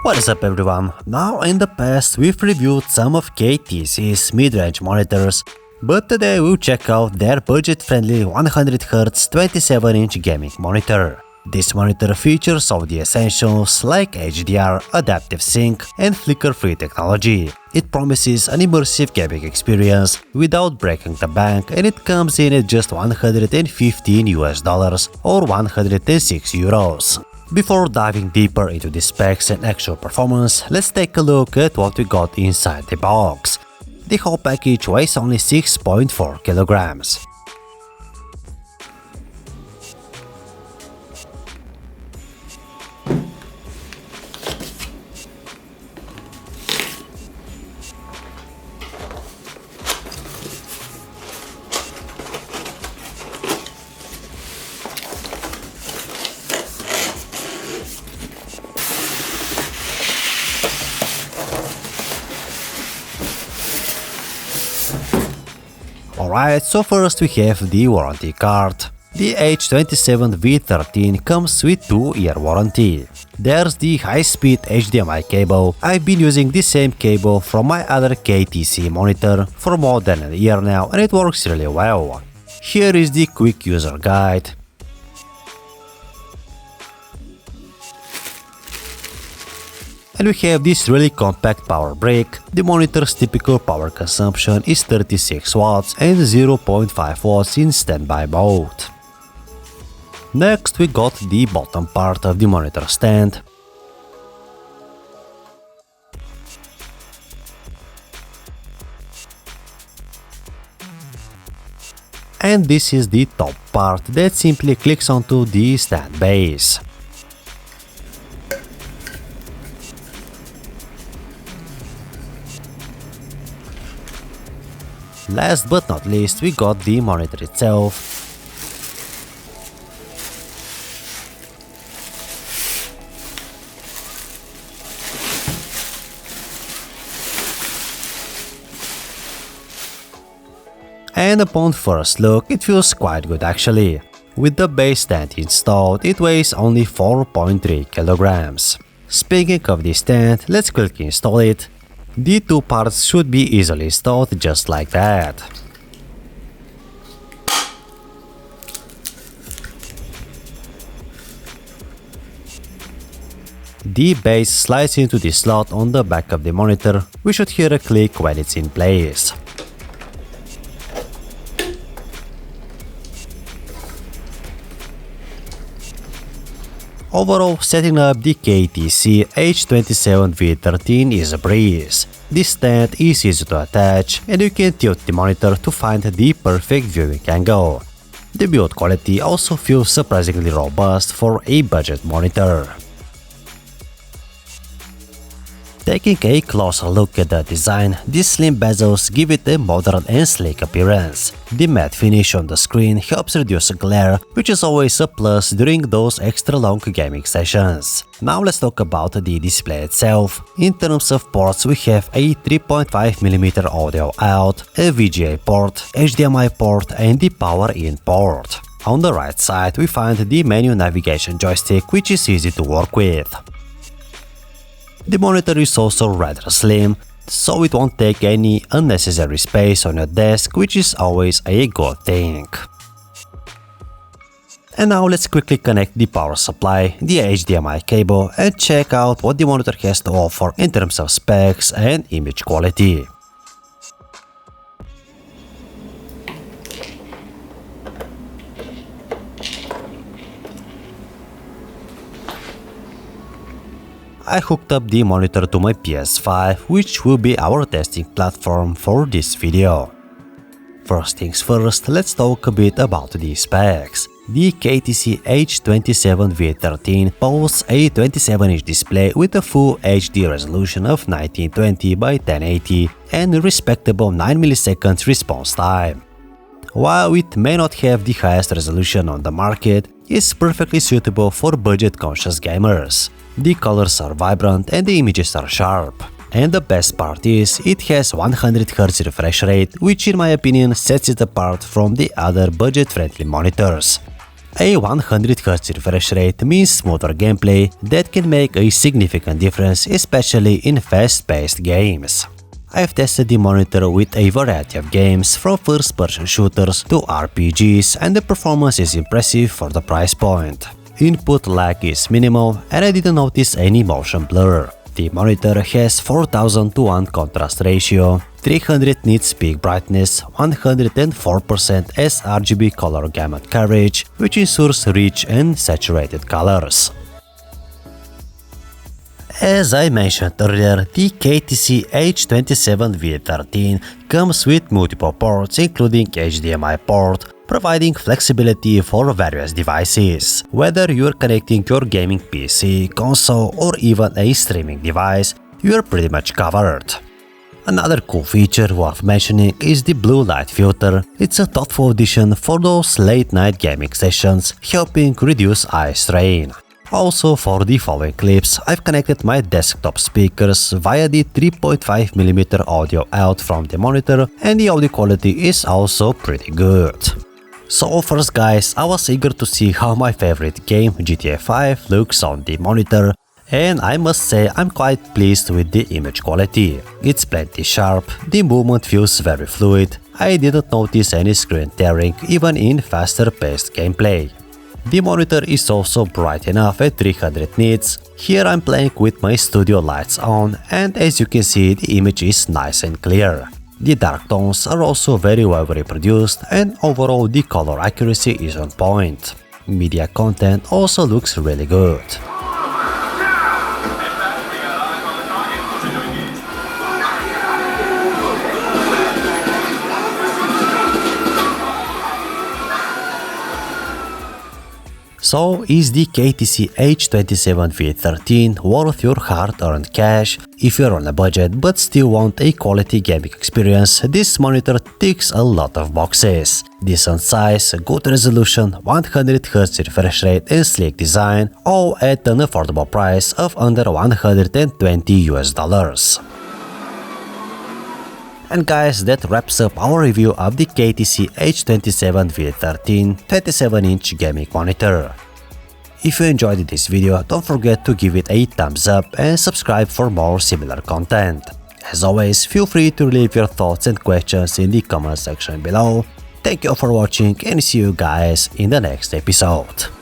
What is up everyone? Now in the past we've reviewed some of KTC's mid-range monitors, but today we'll check out their budget-friendly 100Hz 27-inch gaming monitor. This monitor features all the essentials like HDR, adaptive sync, and flicker-free technology. It promises an immersive gaming experience without breaking the bank, and it comes in at just $115 or 106 euros. Before diving deeper into the specs and actual performance, let's take a look at what we got inside the box. The whole package weighs only 6.4 kilograms. Alright, so first we have the warranty card. The H27V13 comes with 2-year warranty. There's the high-speed HDMI cable. I've been using the same cable from my other KTC monitor for more than a year now, and it works really well. Here is the quick user guide. And we have this really compact power brick. The monitor's typical power consumption is 36 watts and 0.5 watts in standby mode. Next we got the bottom part of the monitor stand. And this is the top part that simply clicks onto the stand base. Last but not least, we got the monitor itself. And upon first look, it feels quite good actually. With the base stand installed, it weighs only 4.3 kilograms. Speaking of the stand, let's quickly install it. The two parts should be easily installed just like that. The base slides into the slot on the back of the monitor. We should hear a click when it's in place. Overall, setting up the KTC H27V13 is a breeze. The stand is easy to attach, and you can tilt the monitor to find the perfect viewing angle. The build quality also feels surprisingly robust for a budget monitor. Taking a closer look at the design, these slim bezels give it a modern and sleek appearance. The matte finish on the screen helps reduce glare, which is always a plus during those extra long gaming sessions. Now let's talk about the display itself. In terms of ports, we have a 3.5mm audio out, a VGA port, HDMI port, and the power in port. On the right side, we find the menu navigation joystick, which is easy to work with. The monitor is also rather slim, so it won't take any unnecessary space on your desk, which is always a good thing. And now let's quickly connect the power supply, the HDMI cable, and check out what the monitor has to offer in terms of specs and image quality. I hooked up the monitor to my PS5, which will be our testing platform for this video. First things first, let's talk a bit about the specs. The KTC H27V13 boasts a 27-inch display with a full HD resolution of 1920 by 1080 and a respectable 9ms response time. While it may not have the highest resolution on the market, it's perfectly suitable for budget-conscious gamers. The colors are vibrant and the images are sharp. And the best part is, it has 100Hz refresh rate, which in my opinion sets it apart from the other budget-friendly monitors. A 100Hz refresh rate means smoother gameplay that can make a significant difference, especially in fast-paced games. I've tested the monitor with a variety of games, from first-person shooters to RPGs, and the performance is impressive for the price point. Input lag is minimal, and I didn't notice any motion blur. The monitor has 4000 to 1 contrast ratio, 300 nits peak brightness, 104% sRGB color gamut coverage, which ensures rich and saturated colors. As I mentioned earlier, the KTC H27V13 comes with multiple ports including HDMI port, providing flexibility for various devices. Whether you're connecting your gaming PC, console, or even a streaming device, you're pretty much covered. Another cool feature worth mentioning is the blue light filter. It's a thoughtful addition for those late-night gaming sessions, helping reduce eye strain. Also, for the following clips, I've connected my desktop speakers via the 3.5mm audio out from the monitor, and the audio quality is also pretty good. So first guys, I was eager to see how my favorite game, GTA 5, looks on the monitor, and I must say I'm quite pleased with the image quality. It's plenty sharp, the movement feels very fluid, I didn't notice any screen tearing even in faster paced gameplay. The monitor is also bright enough at 300 nits. Here I'm playing with my studio lights on, and as you can see, the image is nice and clear. The dark tones are also very well reproduced, and overall the color accuracy is on point. Media content also looks really good. So, is the KTC H27V13 worth your hard-earned cash? If you're on a budget but still want a quality gaming experience, this monitor ticks a lot of boxes. Decent size, good resolution, 100Hz refresh rate and sleek design, all at an affordable price of under $120 US. And guys, that wraps up our review of the KTC H27V13 27-inch gaming monitor. If you enjoyed this video, don't forget to give it a thumbs up and subscribe for more similar content. As always, feel free to leave your thoughts and questions in the comment section below. Thank you for watching and see you guys in the next episode.